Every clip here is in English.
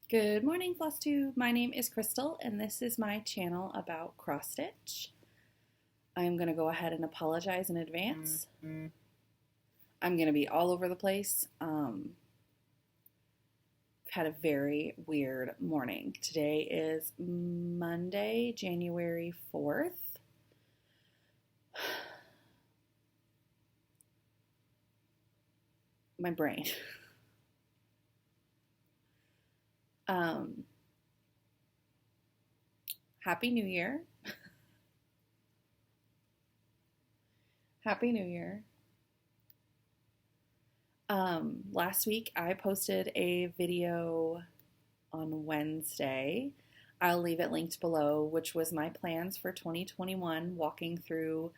Good morning, Flosstube. My name is Crystal, and this is my channel about cross stitch. I'm going to go ahead and apologize in advance. I'm going to be all over the place. Had a very weird morning. Today is Monday, January 4th. My brain. Happy New Year. Happy New Year. Last week I posted a video on Wednesday. I'll leave it linked below, which was my plans for 2021, walking through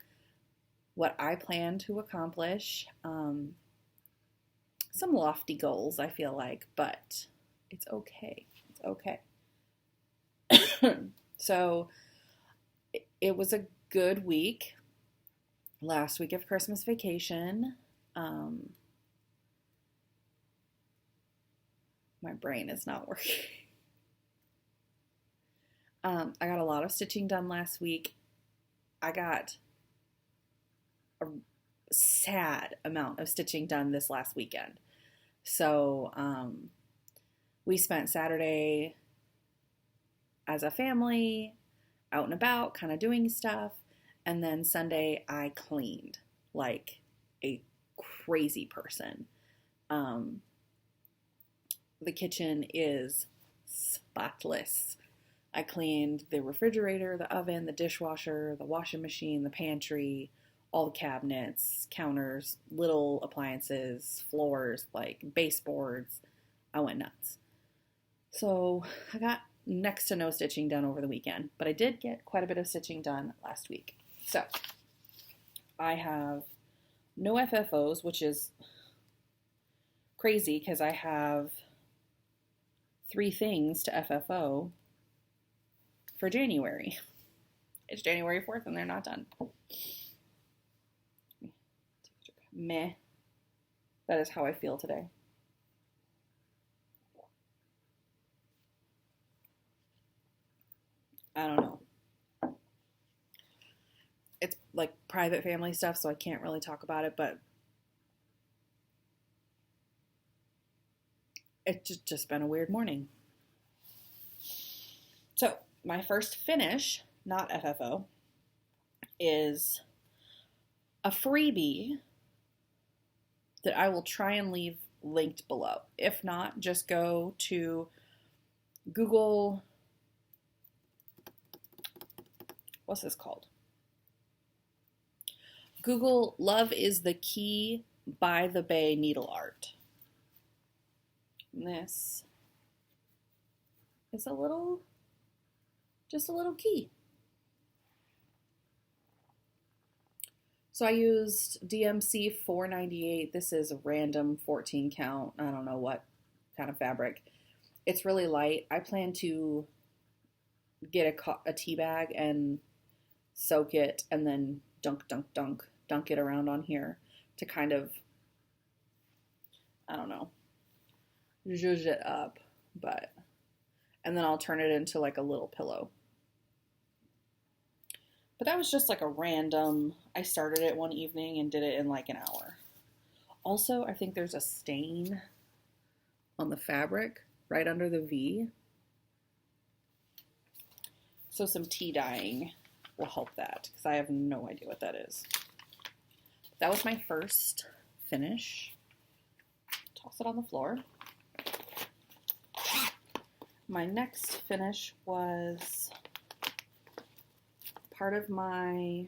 what I plan to accomplish. Some lofty goals, I feel like, but it's okay. It's okay. So it was a good week. Last week of Christmas vacation. My brain is not working. I got a lot of stitching done last week. I got a sad amount of stitching done this last weekend. So we spent Saturday as a family out and about, kind of doing stuff. And then Sunday I cleaned like a crazy person. The kitchen is spotless. I cleaned the refrigerator, the oven, the dishwasher, the washing machine, the pantry, all the cabinets, counters, little appliances, floors, like baseboards. I went nuts. So I got next to no stitching done over the weekend, but I did get quite a bit of stitching done last week. So I have no FFOs, which is crazy because I have 3 things to FFO for January. It's January 4th and they're not done. Meh. That is how I feel today. I don't know. It's like private family stuff, so I can't really talk about it, but it's just been a weird morning. So my first finish, not FFO, is a freebie that I will try and leave linked below. If not, just go to Google. What's this called? Google Love is the Key by the Bay needle art. And this is just a little key. So I used DMC 498. This is a random 14 count. I don't know what kind of fabric. It's really light. I plan to get a tea bag and soak it and then dunk it around on here to kind of, I don't know, zhuzh it up, and then I'll turn it into like a little pillow. But that was just like a random, I started it one evening and did it in like an hour. Also, I think there's a stain on the fabric right under the V. So some tea dyeing will help that, because I have no idea what that is. That was my first finish. Toss it on the floor. My next finish was part of my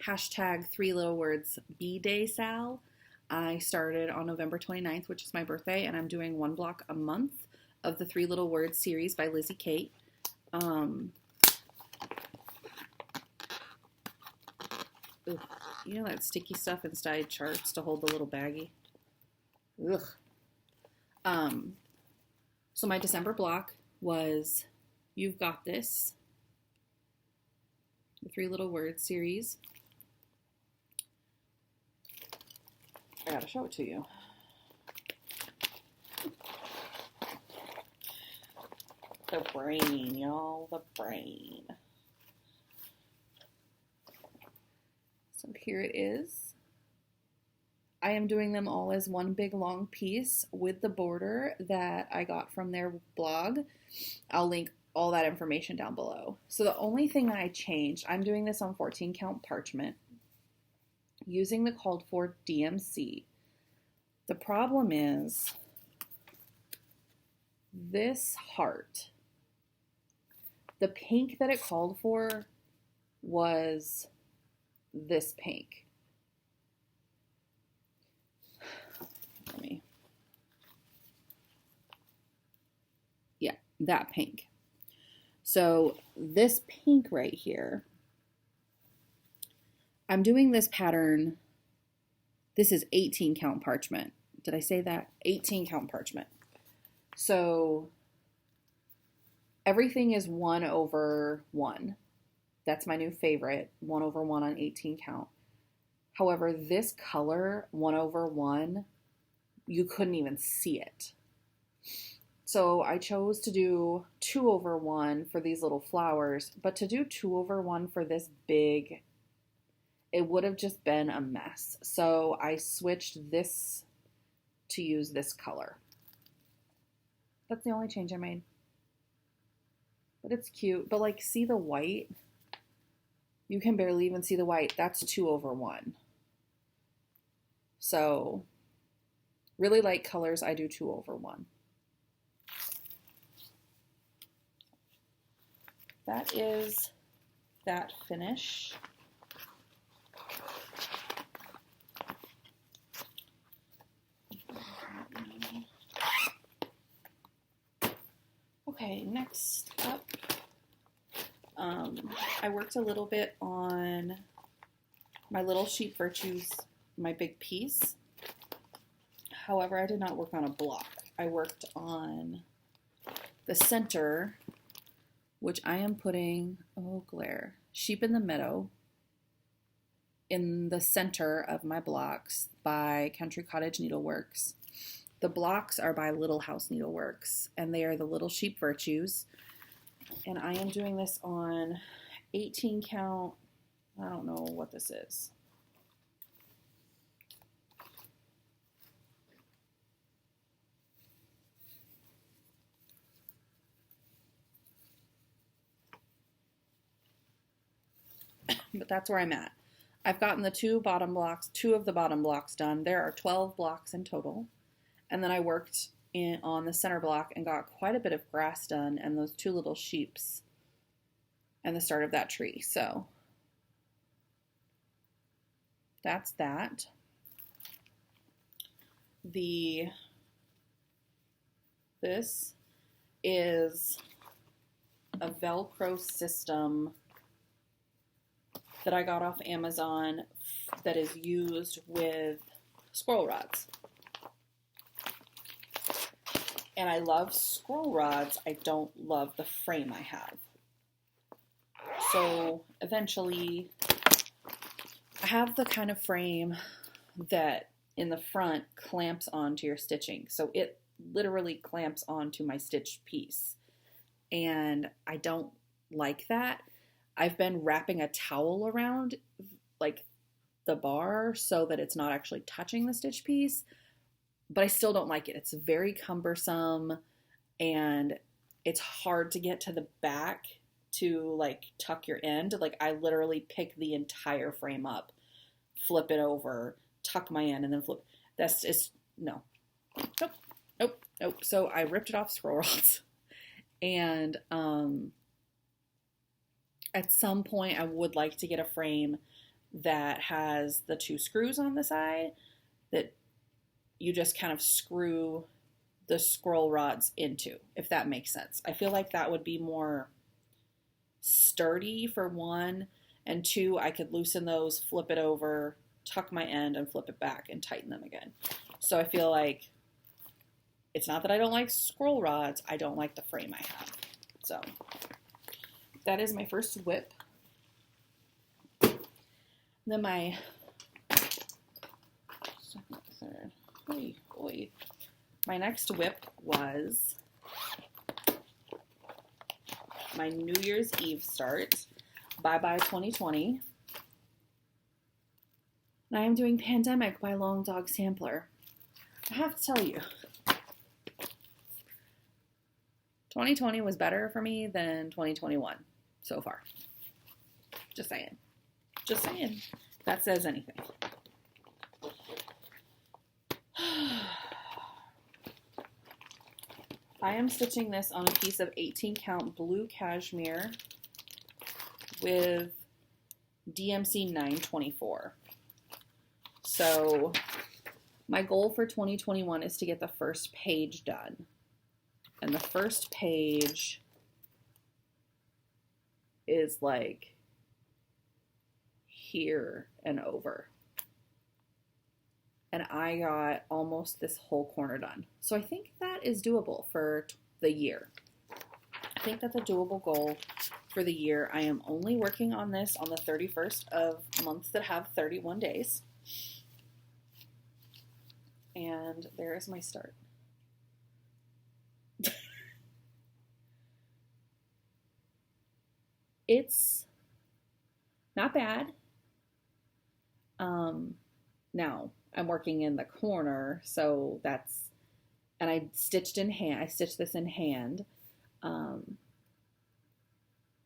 hashtag 3 little words B-Day Sal. I started on November 29th, which is my birthday, and I'm doing 1 block a month of the 3 little words series by Lizzie Kate. You know that sticky stuff inside charts to hold the little baggie? Ugh. So my December block was You've Got This, the 3 little words series. I gotta show it to you. The brain, y'all, the brain. So here it is. I am doing them all as one big long piece with the border that I got from their blog. I'll link all that information down below. So the only thing I changed, I'm doing this on 14 count parchment using the called for DMC. The problem is this heart, the pink that it called for was this pink. Yeah, that pink. So this pink right here, I'm doing this pattern. This is 18 count parchment. Did I say that? 18 count parchment. So everything is 1/1. That's my new favorite, 1/1 on 18 count. However, this color, 1/1, you couldn't even see it. So I chose to do 2/1 for these little flowers, but to do 2/1 for this big, it would have just been a mess. So I switched this to use this color. That's the only change I made. But it's cute. But like, see the white? You can barely even see the white. That's 2/1. So really light colors, I do 2/1. That is that finish. Okay, next up, I worked a little bit on my little sheep virtues, my big piece. However, I did not work on a block. I worked on the center, which I am putting, oh glare, Sheep in the Meadow in the center of my blocks by Country Cottage Needleworks. The blocks are by Little House Needleworks, and they are the little sheep virtues. And I am doing this on 18 count. I don't know what this is. But that's where I'm at. I've gotten the two of the bottom blocks done. There are 12 blocks in total. And then I worked on the center block and got quite a bit of grass done and those two little sheeps and the start of that tree. So that's that. This is a Velcro system that I got off Amazon that is used with squirrel rods. And I love squirrel rods. I don't love the frame I have. So eventually, I have the kind of frame that in the front clamps onto your stitching. So it literally clamps onto my stitched piece. And I don't like that. I've been wrapping a towel around like the bar so that it's not actually touching the stitch piece, but I still don't like it. It's very cumbersome and it's hard to get to the back to like tuck your end. Like I literally pick the entire frame up, flip it over, tuck my end, and then flip. That's just, no. Nope. So I ripped it off squirrel rods. And at some point I would like to get a frame that has the two screws on the side that you just kind of screw the scroll rods into, if that makes sense. I feel like that would be more sturdy for one, and two, I could loosen those, flip it over, tuck my end, and flip it back and tighten them again. So I feel like it's not that I don't like scroll rods, I don't like the frame I have. So that is my first whip. Then my second, third, my next whip was my New Year's Eve start. Bye-bye 2020. And I am doing Pandemic by Long Dog Sampler. I have to tell you, 2020 was better for me than 2021 so far. Just saying. Just saying. That says anything. I am stitching this on a piece of 18 count blue cashmere with DMC 924. So my goal for 2021 is to get the first page done. And the first page is like here and over. And I got almost this whole corner done. So I think that is doable for the year. I think that's a doable goal for the year. I am only working on this on the 31st of months that have 31 days. And there is my start. It's not bad. Now I'm working in the corner, so that's, and I stitched this in hand,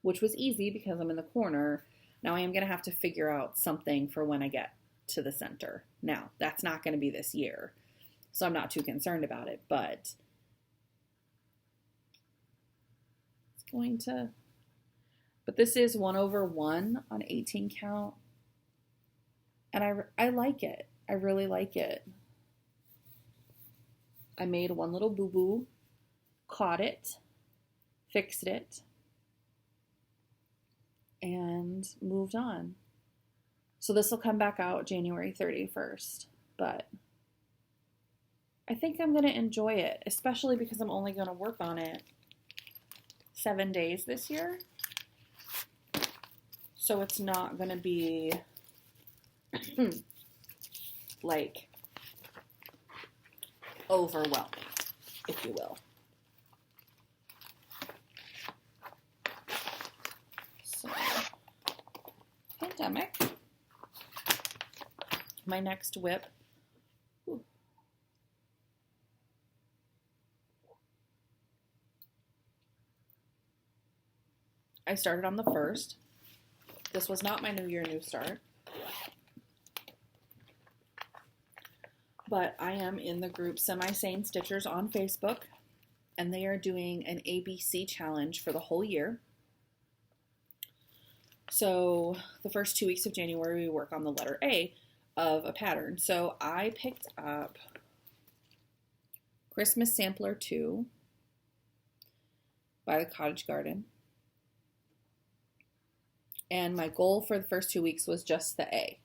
which was easy because I'm in the corner. Now I am going to have to figure out something for when I get to the center. Now, that's not going to be this year, so I'm not too concerned about it, but it's going to, but this is 1/1 on 18 count, and I like it. I really like it. I made one little boo-boo, caught it, fixed it, and moved on. So this will come back out January 31st, but I think I'm going to enjoy it, especially because I'm only going to work on it 7 days this year. So it's not going to be like overwhelming, if you will. So, Pandemic. My next whip. Ooh. I started on the 1st. This was not my New Year, New Start. But I am in the group Semi-Sane Stitchers on Facebook, and they are doing an ABC challenge for the whole year. So the first 2 weeks of January, we work on the letter A of a pattern. So I picked up Christmas Sampler 2 by the Cottage Garden. And my goal for the first 2 weeks was just the A.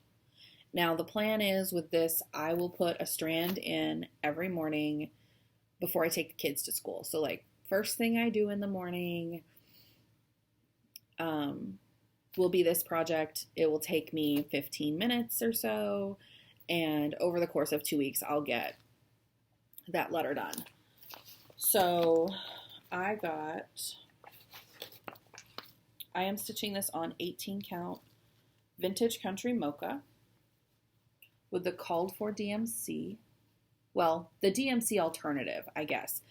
Now, the plan is with this, I will put a strand in every morning before I take the kids to school. So, like, first thing I do in the morning will be this project. It will take me 15 minutes or so. And over the course of 2 weeks, I'll get that letter done. So, I am stitching this on 18 count Vintage Country Mocha with the called for DMC. Well, the DMC alternative, I guess.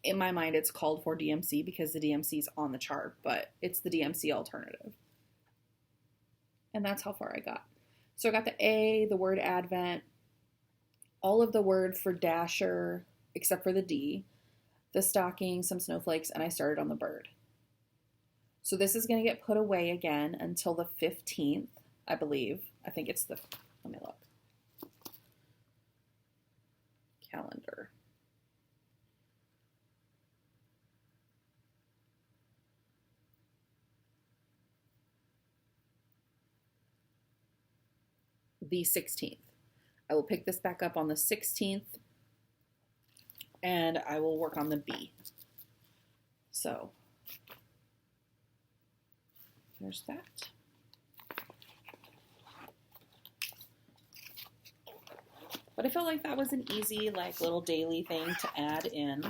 In my mind, it's called for DMC because the DMC is on the chart, but it's the DMC alternative. And that's how far I got. So I got the A, the word Advent, all of the word for Dasher, except for the D, the stocking, some snowflakes, and I started on the bird. So this is going to get put away again until the 15th, I believe. I think it's let me look. Calendar. The 16th. I will pick this back up on the 16th and I will work on the B. So there's that. But I felt like that was an easy, like, little daily thing to add in.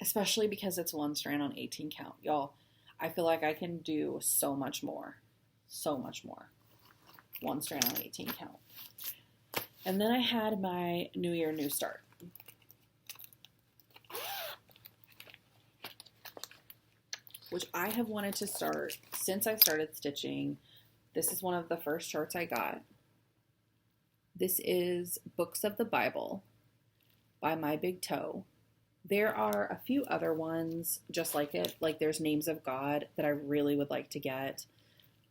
especially because it's one strand on 18 count. Y'all, I feel like I can do so much more. So much more. One strand on 18 count. And then I had my New Year, New Start. Which I have wanted to start since I started stitching. This is one of the first charts I got. This is Books of the Bible by My Big Toe. There are a few other ones just like it. Like there's Names of God that I really would like to get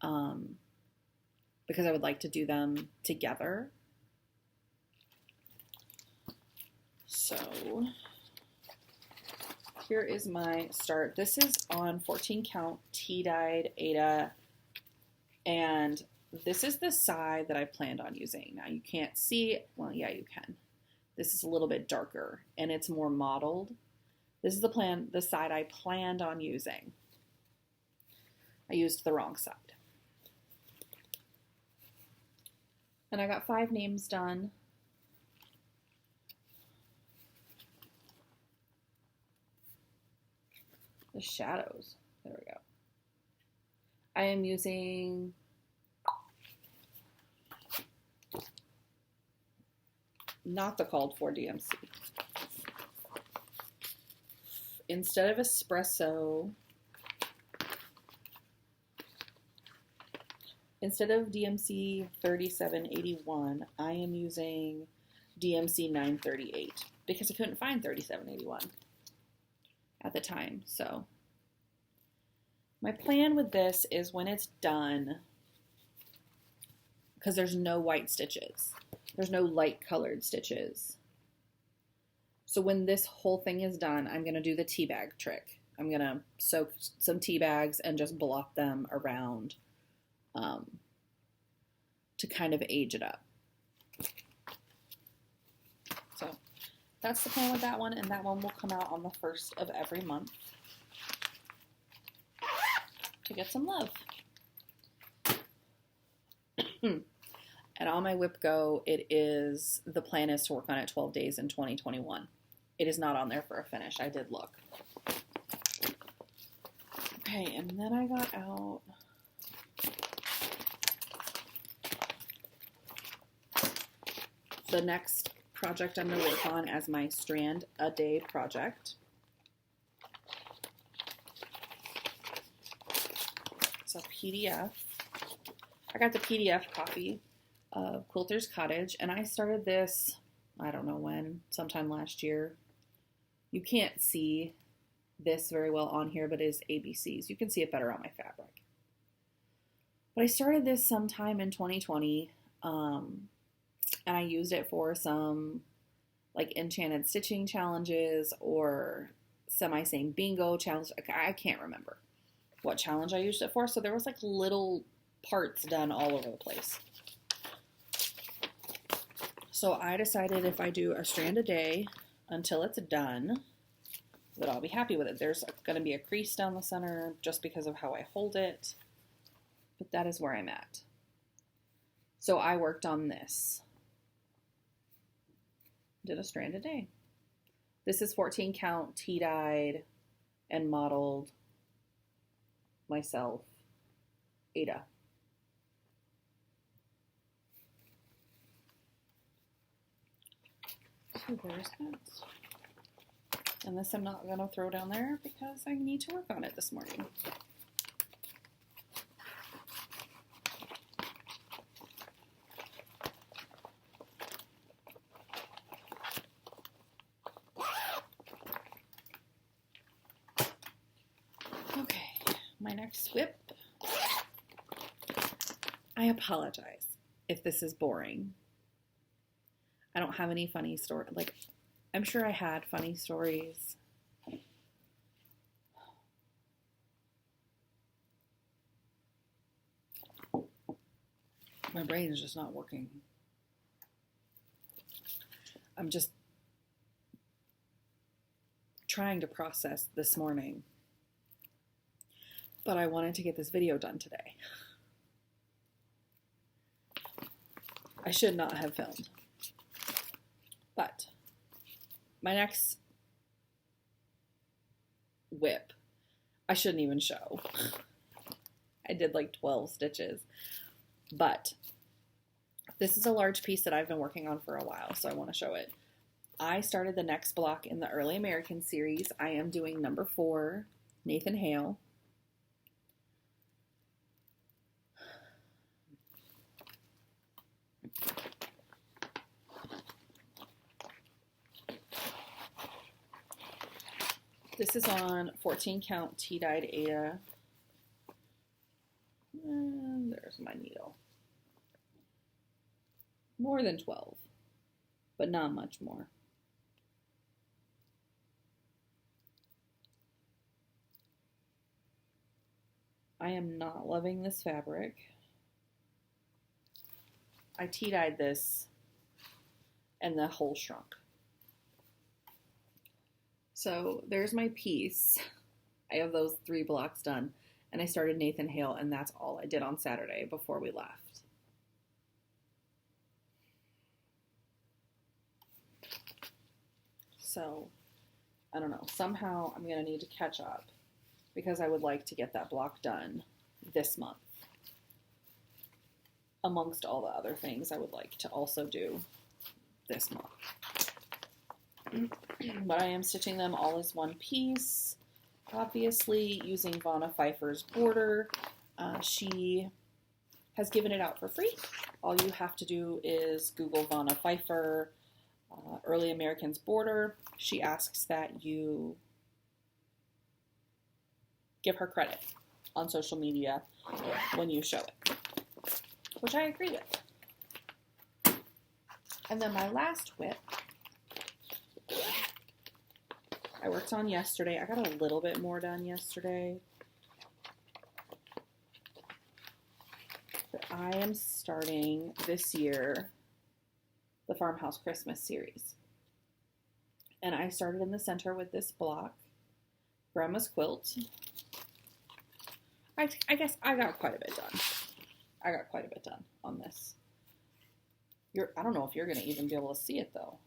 because I would like to do them together. So here is my start. This is on 14 count tea-dyed Aida, and this is the side that I planned on using. Now you can't see, well, yeah, you can. This is a little bit darker and it's more mottled. This is the side I planned on using. I used the wrong side. And I got 5 names done. The shadows. There we go. I am using not the called for DMC. Instead of espresso, instead of DMC 3781, I am using DMC 938 because I couldn't find 3781 at the time. So my plan with this is when it's done, because there's no white stitches, there's no light colored stitches. So when this whole thing is done, I'm going to do the tea bag trick. I'm going to soak some tea bags and just blot them around to kind of age it up. So that's the plan with that one, and that one will come out on the 1st of every month to get some love. And on my Whip Go, the plan is to work on it 12 days in 2021. It is not on there for a finish. I did look. Okay, and then I got out the next project I'm going to work on as my strand a day project. It's a PDF. I got the PDF copy of Quilter's Cottage, and I started this, I don't know when, sometime last year. You can't see this very well on here, but it is ABCs. You can see it better on my fabric. But I started this sometime in 2020, and I used it for some like enchanted stitching challenges or semi-same bingo challenge. I can't remember what challenge I used it for. So there was like little parts done all over the place. So I decided if I do a strand a day until it's done, that I'll be happy with it. There's going to be a crease down the center just because of how I hold it, but that is where I'm at. So I worked on this. Did a strand a day. This is 14 count tea-dyed and modeled myself, Aida. So there's that. And this I'm not going to throw down there because I need to work on it this morning. Okay, my next whip. I apologize if this is boring. I don't have any funny story. Like, I'm sure I had funny stories. My brain is just not working. I'm just trying to process this morning. But I wanted to get this video done today. I should not have filmed. But my next whip. I shouldn't even show. I did like 12 stitches. But this is a large piece that I've been working on for a while, so I want to show it. I started the next block in the Early American series. I am doing number 4, Nathan Hale. This is on 14 count tea-dyed Ada. And there's my needle. More than 12, but not much more. I am not loving this fabric. I tea-dyed this and the hole shrunk. So there's my piece. I have those 3 blocks done, and I started Nathan Hale, and that's all I did on Saturday before we left. So I don't know, somehow I'm gonna need to catch up because I would like to get that block done this month, amongst all the other things I would like to also do this month. But I am stitching them all as one piece, obviously using Vonna Pfeiffer's border. She has given it out for free. All you have to do is Google Vonna Pfeiffer Early Americans border. She asks that you give her credit on social media when you show it, which I agree with. And then my last whip I worked on yesterday. I got a little bit more done yesterday. But I am starting this year the Farmhouse Christmas series. And I started in the center with this block, Grandma's Quilt. I guess I got quite a bit done. I got quite a bit done on this. I don't know if you're going to even be able to see it though.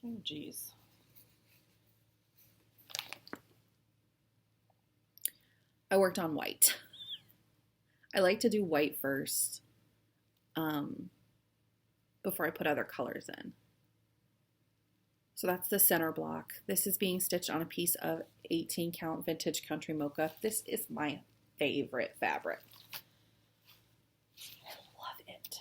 Oh, geez. I worked on white. I like to do white first before I put other colors in. So that's the center block. This is being stitched on a piece of 18 count vintage country mocha. This is my favorite fabric. I love it.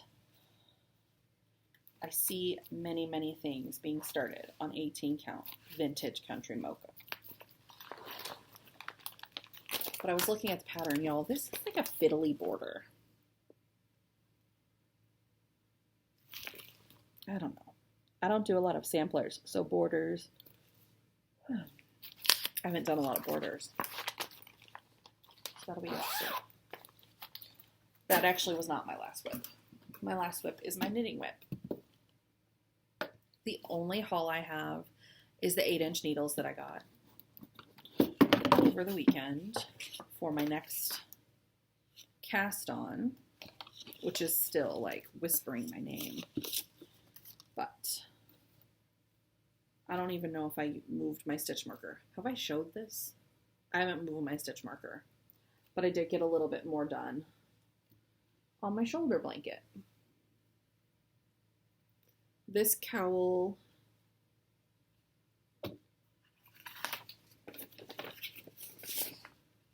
I see many, many things being started on 18 count vintage country mocha. But I was looking at the pattern, y'all. This is like a fiddly border. I don't know. I don't do a lot of samplers, so borders. I haven't done a lot of borders. So that'll be interesting. That actually was not my last whip. My last whip is my knitting whip. The only haul I have is the 8-inch needles that I got over the weekend for my next cast on, which is still like whispering my name. But I don't even know if I moved my stitch marker. Have I showed this? I haven't moved my stitch marker, but I did get a little bit more done on my shoulder blanket. This cowl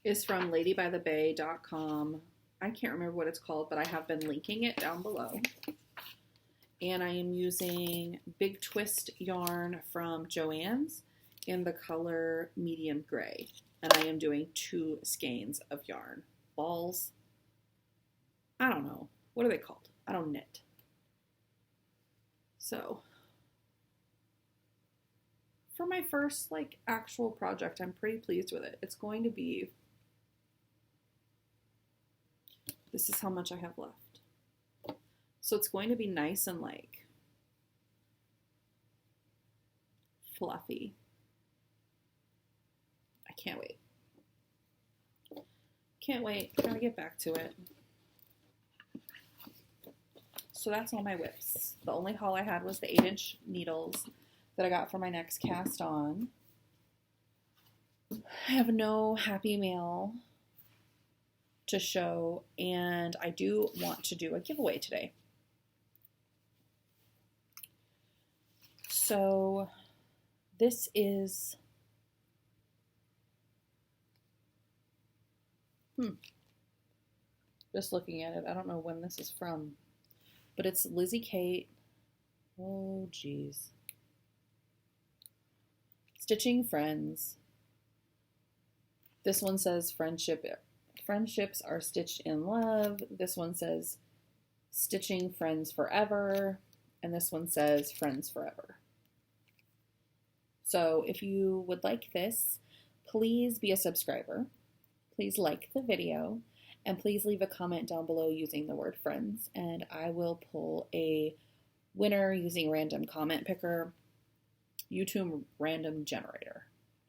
is from ladybythebay.com. I can't remember what it's called, but I have been linking it down below. And I am using Big Twist yarn from Joann's in the color medium gray. And I am doing 2 skeins of yarn. Balls. I don't know. What are they called? I don't knit. So, for my first like actual project, I'm pretty pleased with it. It's going to be, this is how much I have left. So it's going to be nice and like fluffy. I can't wait. Can't wait. Gotta get back to it. So that's all my whips. The only haul I had was the 8-inch needles that I got for my next cast on. I have no happy mail to show, and I do want to do a giveaway today. So this is just looking at it, I don't know when this is from, but it's Lizzie Kate. Oh geez. Stitching Friends. This one says friendships are stitched in love. This one says stitching friends forever. And this one says friends forever. So if you would like this, please be a subscriber. Please like the video. And please leave a comment down below using the word friends. And I will pull a winner using random comment picker, YouTube random generator.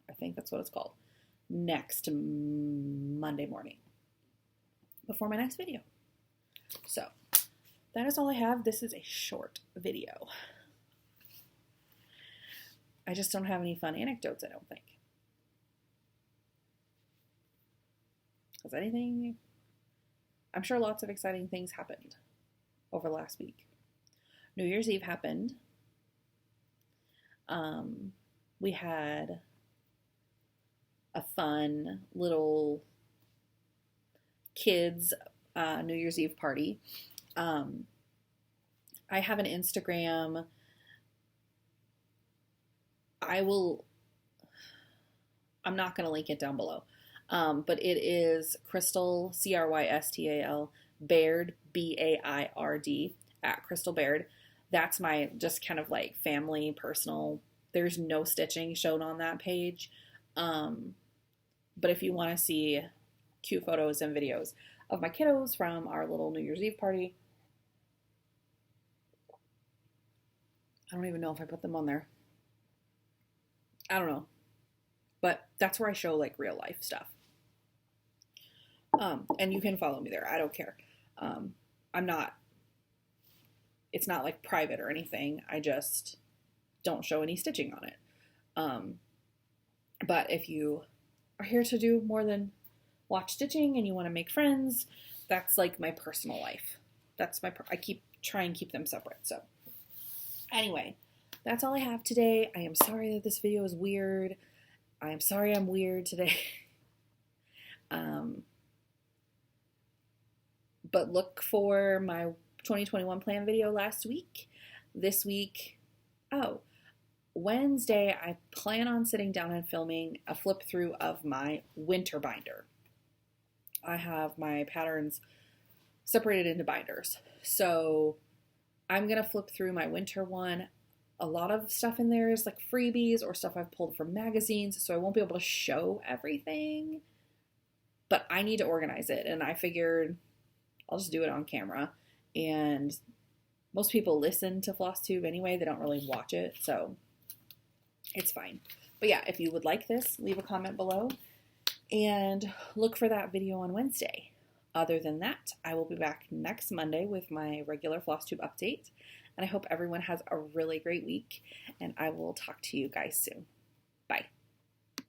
I think that's what it's called. Next Monday morning before my next video. So that is all I have. This is a short video. I just don't have any fun anecdotes, I don't think. Has anything? I'm sure lots of exciting things happened over the last week. New Year's Eve happened. We had a fun little kids New Year's Eve party. I have an Instagram. I'm not going to link it down below. But it is Crystal, Crystal, Baird, Baird, at Crystal Baird. That's my just kind of like family, personal. There's no stitching shown on that page. But if you want to see cute photos and videos of my kiddos from our little New Year's Eve party, I don't even know if I put them on there. I don't know. But that's where I show like real life stuff. And you can follow me there. I don't care. It's not like private or anything. I just don't show any stitching on it. But if you are here to do more than watch stitching and you want to make friends, that's like my personal life. I try and keep them separate. So anyway, that's all I have today. I am sorry that this video is weird. I am sorry I'm weird today. But look for my 2021 plan video last week. This week, Wednesday, I plan on sitting down and filming a flip through of my winter binder. I have my patterns separated into binders. So I'm going to flip through my winter one. A lot of stuff in there is like freebies or stuff I've pulled from magazines, so I won't be able to show everything. But I need to organize it, and I figured I'll just do it on camera. And most people listen to Flosstube anyway. They don't really watch it, so it's fine. But yeah, if you would like this, leave a comment below and look for that video on Wednesday. Other than that, I will be back next Monday with my regular Flosstube update. And I hope everyone has a really great week, and I will talk to you guys soon. Bye.